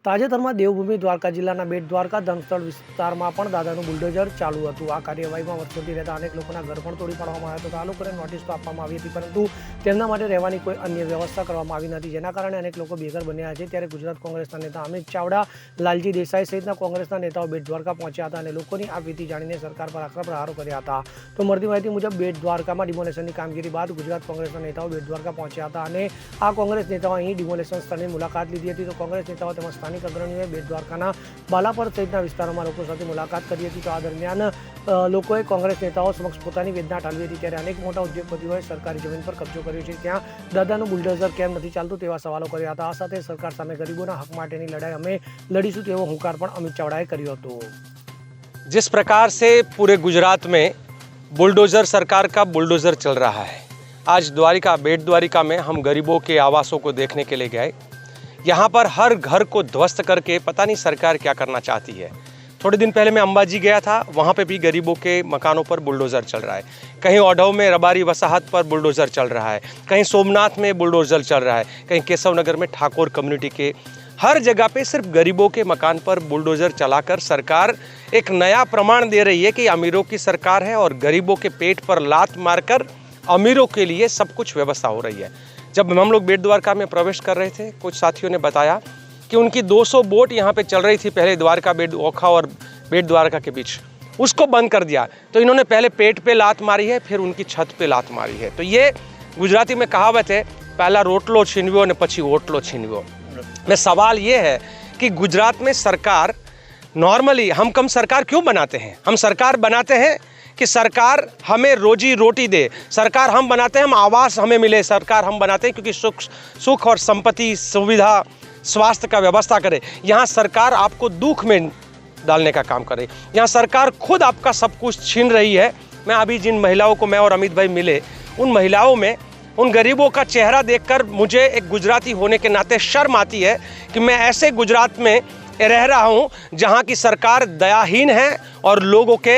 તાજેતરમાં દેવભૂમિ દ્વારકા જિલ્લાના બેટ દ્વારકા ધર્મસ્થળ વિસ્તારમાં પણ દાદાનું બુલડોઝર ચાલુ હતું। આ કાર્યવાહીમાં વર્ષોથી રહેતા અનેક લોકોના ઘર પણ તોડી પાડવામાં આવ્યા હતા। આ લોકોને નોટિસ તો આપવામાં આવી હતી, પરંતુ તેમના માટે રહેવાની કોઈ અન્ય વ્યવસ્થા કરવામાં આવી નથી, જેના કારણે અનેક લોકો બેઘર બન્યા છે। ત્યારે ગુજરાત કોંગ્રેસના નેતા અમિત ચાવડા, લાલજી દેસાઈ સહિતના કોંગ્રેસના નેતાઓ બેટ દ્વારકા પહોંચ્યા હતા અને લોકોની આ વિધિ જાણીને સરકાર પર આકરા પ્રહારો કર્યા હતા। તો મળતી માહિતી મુજબ બેટ દ્વારકામાં ડિમોલેશનની કામગીરી બાદ ગુજરાત કોંગ્રેસના નેતાઓ બેટ દ્વારકા પહોંચ્યા હતા અને આ કોંગ્રેસ નેતાઓ અહીં ડિમોલેશન સ્થળની મુલાકાત લીધી હતી। તો કોંગ્રેસ નેતાઓ તેમજ સ્થાનિક અગ્રણીઓએ બેટ દ્વારકાના બાલાપર સહિતના વિસ્તારોમાં લોકો સાથે મુલાકાત કરી હતી। તો આ દરમિયાન લોકોએ કોંગ્રેસ નેતાઓ સમક્ષ પોતાની વેદના ટાળવી હતી। ત્યારે અનેક મોટા ઉદ્યોગપતિઓએ સરકારી જમીન પર કબજો કર્યો છે, ત્યાં દાદાનું બુલડોઝર કેમ નથી ચાલતું તેવા સવાલો કર્યા હતા। આ સાથે સરકાર સામે ગરીબોના હક માટેની લડાઈ અમે લડીશું તેવો હુંકાર પણ અમિત ચાવડાએ કર્યો હતો। जिस प्रकार से पूरे गुजरात में बुलडोज़र सरकार का बुलडोज़र चल रहा है, आज द्वारिका बेट द्वारिका में हम गरीबों के आवासों को देखने के लिए गए। यहाँ पर हर घर को ध्वस्त करके पता नहीं सरकार क्या करना चाहती है। थोड़े दिन पहले मैं अंबाजी गया था, वहाँ पे भी गरीबों के मकानों पर बुलडोज़र चल रहा है। कहीं ओढ़व में रबारी वसाहत पर बुलडोज़र चल रहा है, कहीं सोमनाथ में बुलडोज़र चल रहा है, कहीं केशव नगर में ठाकुर कम्युनिटी के हर जगह पे सिर्फ गरीबों के मकान पर बुलडोज़र चलाकर सरकार एक नया प्रमाण दे रही है कि अमीरों की सरकार है और गरीबों के पेट पर लात मारकर अमीरों के लिए सब कुछ व्यवस्था हो रही है। जब हम लोग बेट द्वारका में प्रवेश कर रहे थे, कुछ साथियों ने बताया कि उनकी 200 बोट यहाँ पे चल रही थी पहले द्वारका बेट ओखा और बेट द्वारका के बीच, उसको बंद कर दिया। तो इन्होंने पहले पेट पे लात मारी है, फिर उनकी छत पे लात मारी है। तो ये गुजराती में कहावत है, पहला रोटलो छीनव्यो ने पछी ओटलो छीनव्यो। में सवाल ये है कि गुजरात में सरकार नॉर्मली हम कम सरकार क्यों बनाते हैं? हम सरकार बनाते हैं कि सरकार हमें रोजी रोटी दे, सरकार हम बनाते हैं हम आवास हमें मिले, सरकार हम बनाते हैं क्योंकि सुख और संपत्ति सुविधा स्वास्थ्य का व्यवस्था करे। यहाँ सरकार आपको दुख में डालने का काम करे, यहाँ सरकार खुद आपका सब कुछ छीन रही है। मैं अभी जिन महिलाओं को मैं और अमित भाई मिले, उन महिलाओं में उन गरीबों का चेहरा देखकर मुझे एक गुजराती होने के नाते शर्म आती है कि मैं ऐसे गुजरात में रह रहा हूँ जहाँ की सरकार दयाहीन है और लोगों के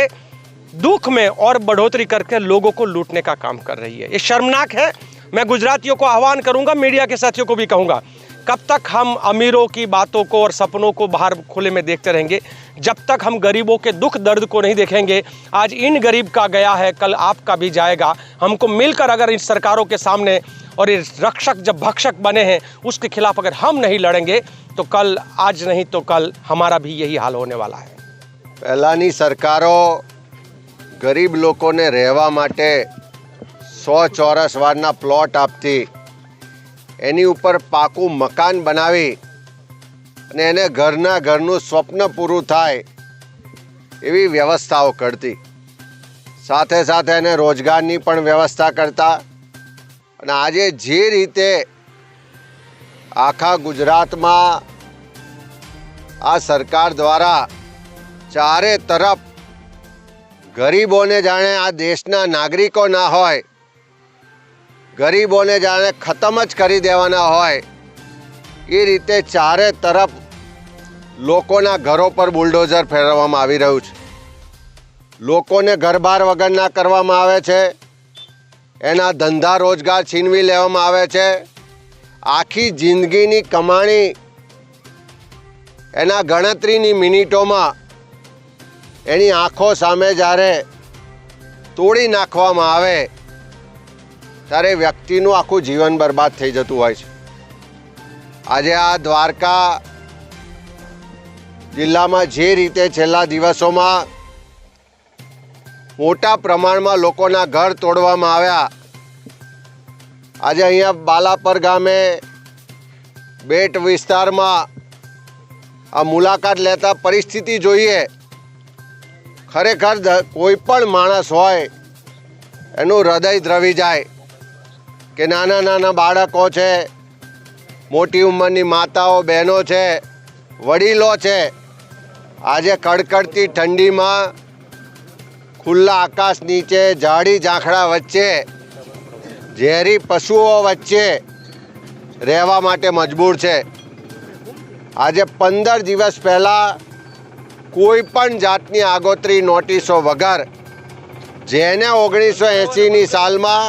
दुख में और बढ़ोतरी करके लोगों को लूटने का काम कर रही है। ये शर्मनाक है। मैं गुजरातियों को आह्वान करूँगा, मीडिया के साथियों को भी कहूँगा, कब तक हम अमीरों की बातों को और सपनों को बाहर खुले में देखते रहेंगे? जब तक हम गरीबों के दुख दर्द को नहीं देखेंगे। आज इन गरीब का गया है, कल आपका भी जाएगा। हमको मिलकर अगर इन सरकारों के सामने और ये रक्षक जब भक्षक बने हैं उसके खिलाफ अगर हम नहीं लड़ेंगे तो कल, आज नहीं तो कल हमारा भी यही हाल होने वाला है। पहलानी सरकारों गरीब लोगों ने रहवा माटे 100 ચોરસ વારના પ્લોટ આપતી, એની ઉપર પાકું મકાન બનાવી અને એને ઘરનું સ્વપ્ન પૂરું થાય એવી વ્યવસ્થાઓ કરતી। સાથે સાથે એને રોજગારની પણ વ્યવસ્થા કરતા। અને આજે જે રીતે આખા ગુજરાતમાં આ સરકાર દ્વારા ચારે તરફ ગરીબોને જાણે આ દેશના નાગરિકો ના હોય, ગરીબોને જાણે ખતમ જ કરી દેવાના હોય એ રીતે ચારે તરફ લોકોના ઘરો પર બુલડોઝર ફેરવવામાં આવી રહ્યું છે। લોકોને ઘરબાર વગરના કરવામાં આવે છે, એના ધંધા રોજગાર છીનવી લેવામાં આવે છે। આખી જિંદગીની કમાણી એના ગણતરીની મિનિટોમાં એની આંખો સામે જ્યારે તોડી નાખવામાં આવે ત્યારે વ્યક્તિનું આખું જીવન બરબાદ થઈ જતું હોય છે। આજે આ દ્વારકા જિલ્લામાં જે રીતે છેલ્લા દિવસોમાં મોટા પ્રમાણમાં લોકોના ઘર તોડવામાં આવ્યા, આજે અહીંયા બાલાપર ગામે બેટ વિસ્તારમાં આ મુલાકાત લેતા પરિસ્થિતિ જોઈએ, ખરેખર કોઈ પણ માણસ હોય એનું હૃદય દ્રવી જાય કે નાના નાના બાળકો છે, મોટી ઉંમરની માતાઓ બહેનો છે, વડીલો છે, આજે કડકડતી ઠંડીમાં ખુલ્લા આકાશ નીચે ઝાડી ઝાંખરા વચ્ચે ઝેરી પશુઓ વચ્ચે રહેવા માટે મજબૂર છે। આજે 15 દિવસ પહેલાં કોઈ પણ જાતની આગોતરી નોટિસો વગર જેને 1980ની સાલમાં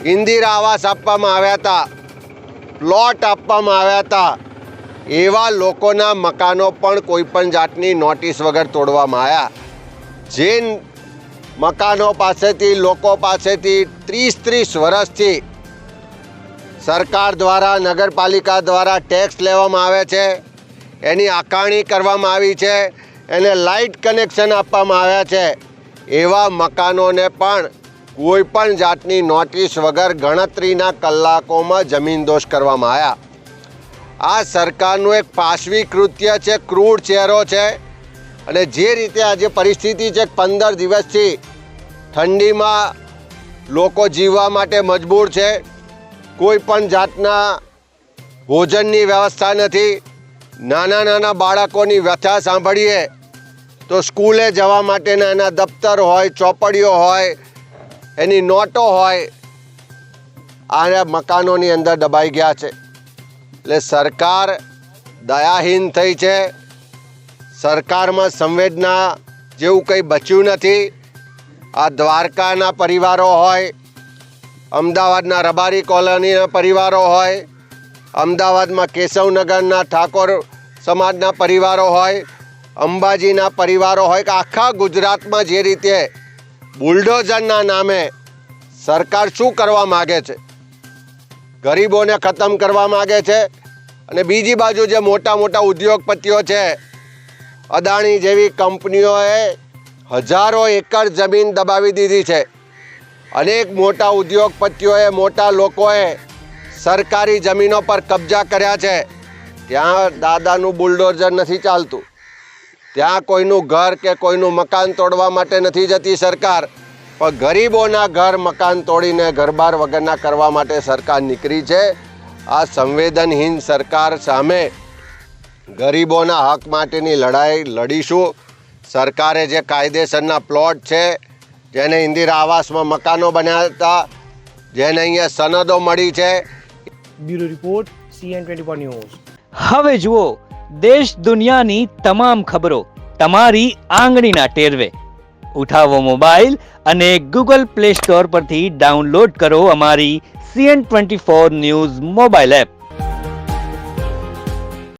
ઇન્દિરા આવાસ આપવામાં આવ્યા હતા, પ્લોટ આપવામાં આવ્યા હતા, એવા લોકોના મકાનો પણ કોઈપણ જાતની નોટિસ વગર તોડવામાં આવ્યા. જે મકાનો પાસેથી લોકો પાસેથી 30 વર્ષથી સરકાર દ્વારા નગરપાલિકા દ્વારા ટેક્સ લેવામાં આવે છે, એની આકારણી કરવામાં આવી છે, એને લાઇટ કનેક્શન આપવામાં આવ્યા છે, એવા મકાનોને પણ કોઈપણ જાતની નોટિસ વગર ગણતરીના કલાકોમાં જમીનદોસ્ત કરવામાં આવ્યા. આ સરકારનું એક પાશવી કૃત્ય છે, ક્રૂર ચહેરો છે. અને જે રીતે આજે પરિસ્થિતિ છે, 15 દિવસથી ઠંડીમાં લોકો જીવવા માટે મજબૂર છે. કોઈ પણ જાતના ભોજનની વ્યવસ્થા નથી. નાના બાળકોની વ્યથા સાંભળીએ તો સ્કૂલે જવા માટેના એના દફતર હોય, ચોપડીઓ હોય, એની નોટો હોય, આ મકાનોની અંદર દબાઈ ગયા છે. એટલે સરકાર દયાહીન થઈ છે. સરકારમાં સંવેદના જેવું કંઈ બચ્યું નથી. આ દ્વારકાના પરિવારો હોય, અમદાવાદના રબારી કોલોનીના પરિવારો હોય, અમદાવાદમાં કેશવનગરના ઠાકોર સમાજના પરિવારો હોય, અંબાજીના પરિવારો હોય, કે આખા ગુજરાતમાં જે રીતે બુલડોઝરના નામે સરકાર શું કરવા માગે છે? ગરીબોને ખતમ કરવા માગે છે. અને બીજી બાજુ જે મોટા ઉદ્યોગપતિઓ છે, અદાણી જેવી કંપનીઓએ હજારો એકર જમીન દબાવી દીધી છે. અનેક મોટા ઉદ્યોગપતિઓએ, મોટા લોકોએ સરકારી જમીનો પર કબજા કર્યા છે. ત્યાં દાદાનું બુલડોઝર નથી ચાલતું. ત્યાં કોઈનું ઘર કે કોઈનું મકાન તોડવા માટે નથી જતી સરકાર, પણ ગરીબોના ઘર મકાન તોડીને ઘરબાર વગરના કરવા માટે સરકાર નીકળી છે. આ સંવેદનહીન સરકાર સામે ગરીબોના હક માટેની લડાઈ લડીશું. સરકારે જે કાયદેસરના પ્લોટ છે, જેને ઇન્દિરા આવાસમાં મકાનો બનાવ્યા હતા, જેને અહીંયા સનદો મળી છે. Bureau report CN24 news. હવે જુઓ દેશ દુનિયાની તમામ ખબરો તમારી આંગળીના ટેરવે. ઉઠાવો મોબાઈલ અને Google Play Store પરથી ડાઉનલોડ કરો અમારી CN24 ન્યૂઝ મોબાઈલ એપ.